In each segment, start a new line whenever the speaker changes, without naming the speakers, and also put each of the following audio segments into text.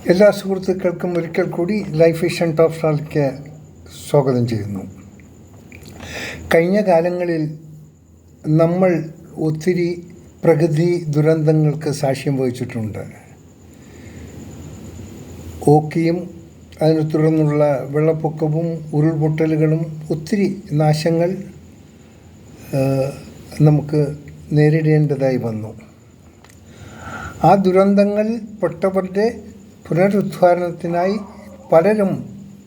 എല്ലാ സുഹൃത്തുക്കൾക്കും ഒരിക്കൽ കൂടി ലൈഫ് വിഷൻ ടോപ്പ് സ്റ്റാറിലേക്ക് സ്വാഗതം ചെയ്യുന്നു. കഴിഞ്ഞ കാലങ്ങളിൽ നമ്മൾ ഒത്തിരി പ്രകൃതി ദുരന്തങ്ങൾക്ക് സാക്ഷ്യം വഹിച്ചിട്ടുണ്ട്. ഓക്കിയും അതിനെ തുടർന്നുള്ള വെള്ളപ്പൊക്കവും ഉരുൾപൊട്ടലുകളും ഒത്തിരി നാശങ്ങൾ നമുക്ക് നേരിടേണ്ടതായി വന്നു. ആ ദുരന്തങ്ങൾ പെട്ടവരുടെ പുനരുദ്ധാരണത്തിനായി പലരും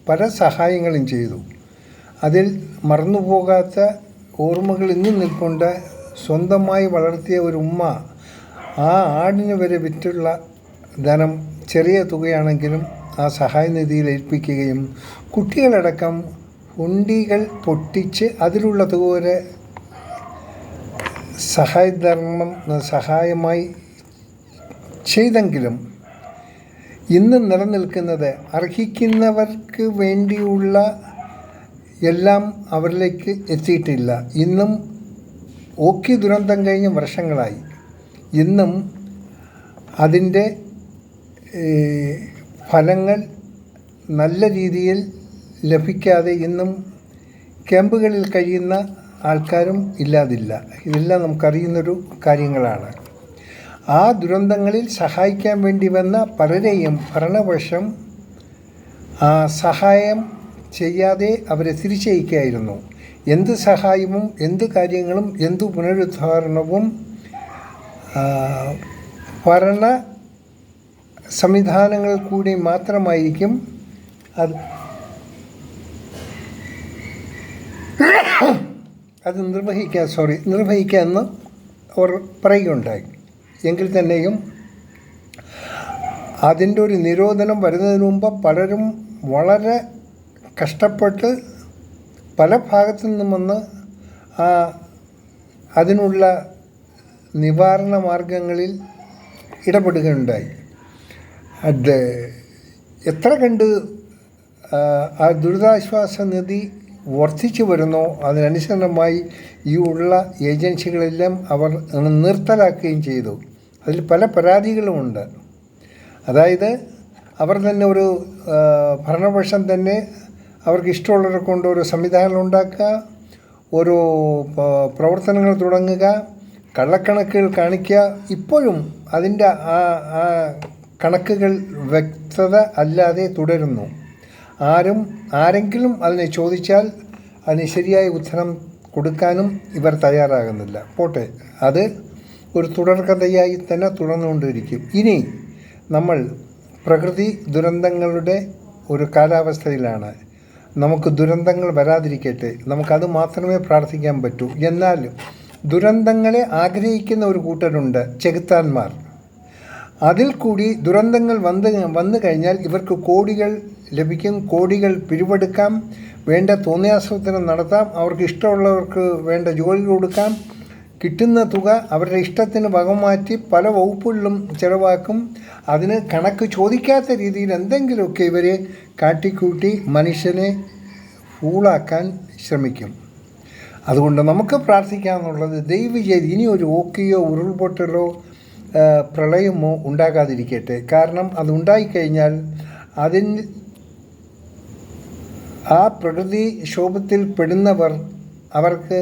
പല സഹായങ്ങളും ചെയ്തു. അതിൽ മറന്നുപോകാത്ത ഓർമ്മകൾ ഇന്നും നിൽപ്പുണ്ട്. സ്വന്തമായി വളർത്തിയ ഒരു ഉമ്മ ആ ആടിന് വരെ വിറ്റുള്ള ധനം, ചെറിയ തുകയാണെങ്കിലും ആ സഹായനിധിയിൽ ഏൽപ്പിക്കുകയും കുട്ടികളടക്കം ഹുണ്ടികൾ പൊട്ടിച്ച് അതിലുള്ള തുക വരെ സഹായമായി ചെയ്തെങ്കിലും ഇന്ന് നിലനിൽക്കുന്നത് അർഹിക്കുന്നവർക്ക് വേണ്ടിയുള്ള എല്ലാം അവരിലേക്ക് എത്തിയിട്ടില്ല. ഇന്നും ഓക്കി ദുരന്തം കഴിഞ്ഞ് വർഷങ്ങളായി. ഇന്നും അതിൻ്റെ ഫലങ്ങൾ നല്ല രീതിയിൽ ലഭിക്കാതെ ഇന്നും ക്യാമ്പുകളിൽ കഴിയുന്ന ആൾക്കാരും ഇല്ലാതില്ല. ഇതെല്ലാം നമുക്കറിയുന്നൊരു കാര്യങ്ങളാണ്. ആ ദുരന്തങ്ങളിൽ സഹായിക്കാൻ വേണ്ടി വന്ന പലരെയും ഭരണപക്ഷം സഹായം ചെയ്യാതെ അവരെ തിരിച്ചയക്കുകയായിരുന്നു. എന്ത് സഹായവും എന്ത് കാര്യങ്ങളും എന്തു പുനരുദ്ധാരണവും ഭരണ സംവിധാനങ്ങൾ കൂടി മാത്രമായിരിക്കും അത് നിർവഹിക്കാമെന്ന് അവർ പറയുകയുണ്ടായി. എങ്കിൽ തന്നെയും അതിൻ്റെ ഒരു നിരോധനം വരുന്നതിന് മുമ്പ് പലരും വളരെ കഷ്ടപ്പെട്ട് പല ഭാഗത്തു നിന്നും വന്ന് അതിനുള്ള നിവാരണ മാർഗങ്ങളിൽ ഇടപെടുകയുണ്ടായി. അത് എത്ര കണ്ട് ആ ദുരിതാശ്വാസ നിധി വർദ്ധിച്ചു വരുന്നോ അതിനനുസരണമായി ഈ ഉള്ള ഏജൻസികളെല്ലാം അവർ നിർത്തലാക്കുകയും ചെയ്തു. അതിൽ പല പരാതികളുമുണ്ട്. അതായത് അവർ തന്നെ ഒരു ഭരണപക്ഷം തന്നെ അവർക്ക് ഇഷ്ടമുള്ളവരെ കൊണ്ട് ഒരു സംവിധാനം ഉണ്ടാക്കുക, ഓരോ പ്രവർത്തനങ്ങൾ തുടങ്ങുക, കള്ളക്കണക്കുകൾ കാണിക്കുക. ഇപ്പോഴും അതിൻ്റെ ആ കണക്കുകൾ വ്യക്തത അല്ലാതെ തുടരുന്നു. ആരെങ്കിലും അതിനെ ചോദിച്ചാൽ അതിന് ശരിയായ ഉത്തരം കൊടുക്കാനും ഇവർ തയ്യാറാകുന്നില്ല. പോട്ടെ, അത് ഒരു തുടർക്കഥയായി തന്നെ തുടർന്നുകൊണ്ടിരിക്കും. ഇനി നമ്മൾ പ്രകൃതി ദുരന്തങ്ങളുടെ ഒരു കാലാവസ്ഥയിലാണ്. നമുക്ക് ദുരന്തങ്ങൾ വരാതിരിക്കട്ടെ, നമുക്കത് മാത്രമേ പ്രാർത്ഥിക്കാൻ പറ്റൂ. എന്നാൽ ദുരന്തങ്ങളെ ആഗ്രഹിക്കുന്ന ഒരു കൂട്ടരുണ്ട്, ചെകുത്താന്മാർ. അതിൽ കൂടി ദുരന്തങ്ങൾ വന്നു കഴിഞ്ഞാൽ ഇവർക്ക് കോടികൾ ലഭിക്കും, കോടികൾ പിരിവെടുക്കാം, വേണ്ട തോന്നിയാസൂത്രണം നടത്താം, അവർക്ക് ഇഷ്ടമുള്ളവർക്ക് വേണ്ട ജോലി കൊടുക്കാം. കിട്ടുന്ന തുക അവരുടെ ഇഷ്ടത്തിന് വകമാറ്റി പല വകുപ്പുകളിലും ചിലവാക്കും. അതിന് കണക്ക് ചോദിക്കാത്ത രീതിയിൽ എന്തെങ്കിലുമൊക്കെ ഇവരെ കാട്ടിക്കൂട്ടി മനുഷ്യനെ ഫൂളാക്കാൻ ശ്രമിക്കും. അതുകൊണ്ട് നമുക്ക് പ്രാർത്ഥിക്കാമെന്നുള്ളത്, ദയവ് ചെയ്ത് ഇനി ഒരു ഓക്കിയോ ഉരുൾപൊട്ടലോ പ്രളയമോ ഉണ്ടാകാതിരിക്കട്ടെ. കാരണം അതുണ്ടായിക്കഴിഞ്ഞാൽ ആ പ്രകൃതി ക്ഷോഭത്തിൽ പെടുന്നവർ അവർക്ക്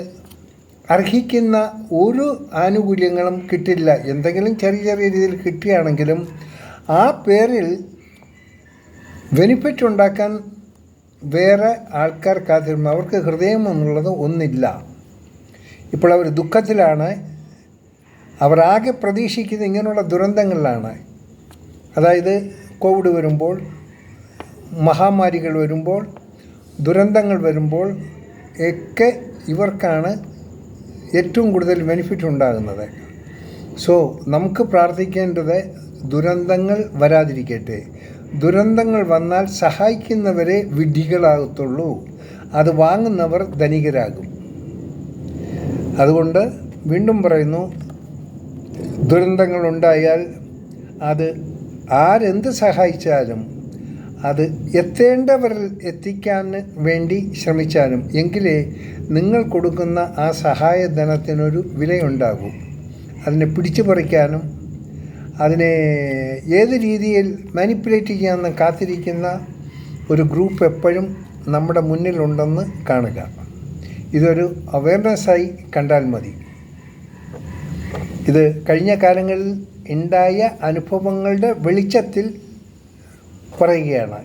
അർഹിക്കുന്ന ഒരു ആനുകൂല്യങ്ങളും കിട്ടില്ല. എന്തെങ്കിലും ചെറിയ ചെറിയ രീതിയിൽ കിട്ടുകയാണെങ്കിലും ആ പേരിൽ ബെനിഫിറ്റ് ഉണ്ടാക്കാൻ വേറെ ആൾക്കാർ കാത്തിരുന്നു. അവർക്ക് ഹൃദയം എന്നുള്ളത് ഒന്നില്ല. ഇപ്പോൾ അവർ ദുഃഖത്തിലാണ്. അവർ ആകെ പ്രതീക്ഷിക്കുന്നത് ഇങ്ങനെയുള്ള ദുരന്തങ്ങളിലാണ്. അതായത് കോവിഡ് വരുമ്പോൾ, മഹാമാരികൾ വരുമ്പോൾ, ദുരന്തങ്ങൾ വരുമ്പോൾ ഒക്കെ ഇവർക്കാണ് ഏറ്റവും കൂടുതൽ ബെനിഫിറ്റ് ഉണ്ടാകുന്നത്. സോ നമുക്ക് പ്രാർത്ഥിക്കേണ്ടത് ദുരന്തങ്ങൾ വരാതിരിക്കട്ടെ. ദുരന്തങ്ങൾ വന്നാൽ സഹായിക്കുന്നവരെ വിഡ്ഢികളാകത്തുള്ളൂ, അത് വാങ്ങുന്നവർ ധനികരാകും. അതുകൊണ്ട് വീണ്ടും പറയുന്നു, ദുരന്തങ്ങളുണ്ടായാൽ അത് ആരെന്ത് സഹായിച്ചാലും അത് എത്തേണ്ടവരിൽ എത്തിക്കാൻ വേണ്ടി ശ്രമിച്ചാലും എങ്കിലേ നിങ്ങൾ കൊടുക്കുന്ന ആ സഹായധനത്തിനൊരു വിലയുണ്ടാകൂ. അതിനെ പിടിച്ചു പറിക്കാനും അതിനെ ഏത് രീതിയിൽ മാനിപ്പുലേറ്റ് ചെയ്യാമെന്ന് കാത്തിരിക്കുന്ന ഒരു ഗ്രൂപ്പ് എപ്പോഴും നമ്മുടെ മുന്നിലുണ്ടെന്ന് കാണുക. ഇതൊരു അവയർനെസ്സായി കണ്ടാൽ മതി. ഇത് കഴിഞ്ഞ കാലങ്ങളിൽ ഉണ്ടായ അനുഭവങ്ങളുടെ വെളിച്ചത്തിൽ പറയുകയാണ്.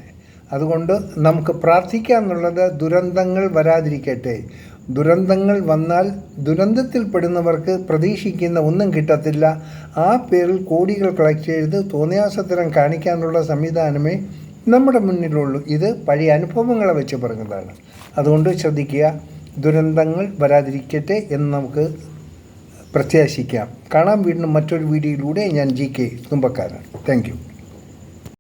അതുകൊണ്ട് നമുക്ക് പ്രാർത്ഥിക്കാമെന്നുള്ളത് ദുരന്തങ്ങൾ വരാതിരിക്കട്ടെ. ദുരന്തങ്ങൾ വന്നാൽ ദുരന്തത്തിൽപ്പെടുന്നവർക്ക് പ്രതീക്ഷിക്കുന്ന ഒന്നും കിട്ടത്തില്ല. ആ പേരിൽ കോടികൾ കളക്ട് ചെയ്ത് തോന്നിയാസത്തരം കാണിക്കാനുള്ള സംവിധാനമേ നമ്മുടെ മുന്നിലുള്ളൂ. ഇത് പഴയ അനുഭവങ്ങളെ വെച്ച് പറഞ്ഞതാണ്. അതുകൊണ്ട് ശ്രദ്ധിക്കുക, ദുരന്തങ്ങൾ വരാതിരിക്കട്ടെ എന്ന് നമുക്ക് പ്രത്യാശിക്കാം. കാണാം വീണ്ടും മറ്റൊരു വീഡിയോയിലൂടെ. ഞാൻ GK തുമ്പക്കാരൻ. Thank you.